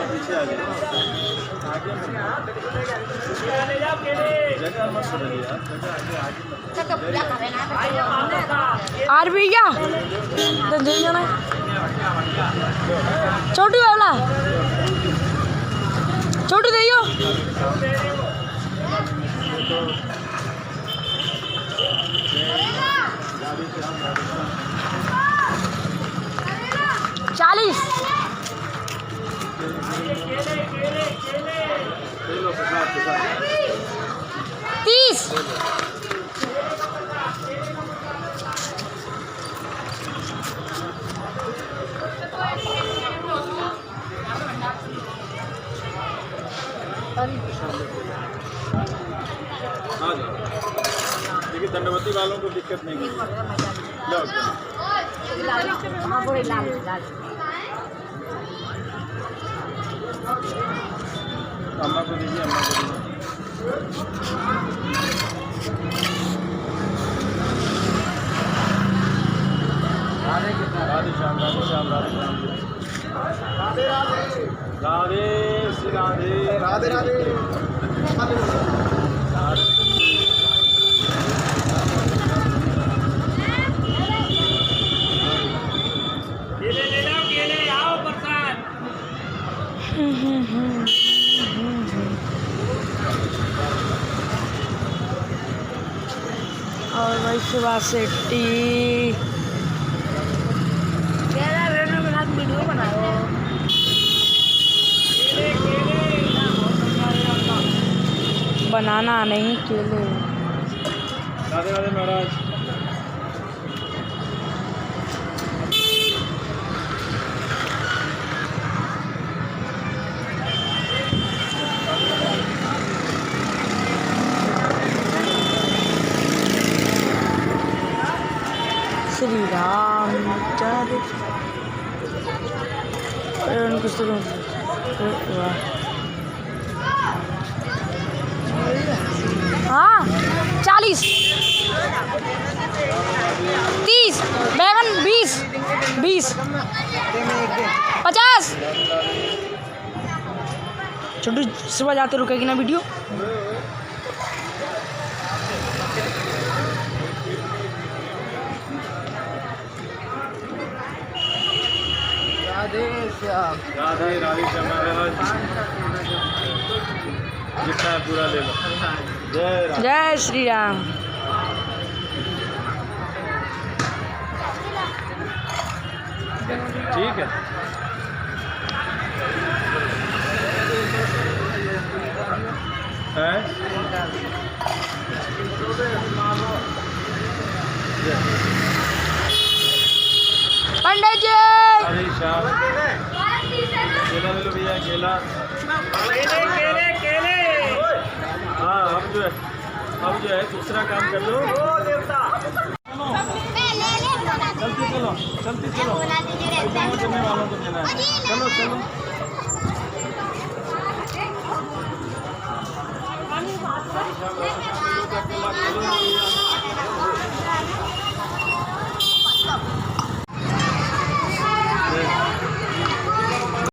पीछे आ जाओ, आगे जगह मत बदलिए यार, आर भैया जाना छोटू वाला छोटू दियो 40 30 देखिए दंडवती वालों को दिक्कत नहीं है। अम्मा को दीजिए, अम्मा को दीजिए। राधे श्याम, राधे श्याम, राधे श्याम, राधे राधे, राधे श्री राधे, राधे राधे, और भाई सुबह से टी वीडियो बनाओ। बनाना नहीं केले। राधे राधे महाराज। श्री राम चंद्र कुछ तो हाँ 40 30 बैगन 20 50 छोटू सुबह जाते रुकेगी ना वीडियो। राधे राधे श्याम महाराज, जितना है पूरा ले लो। जय श्री राम। ठीक है, पंडित जी अरे श्याम केला ले लो भैया, केला। हाँ अब जो है दूसरा काम कर लो। चलती चलो, चलती चलो, करने वालों को देना है। चलो चलो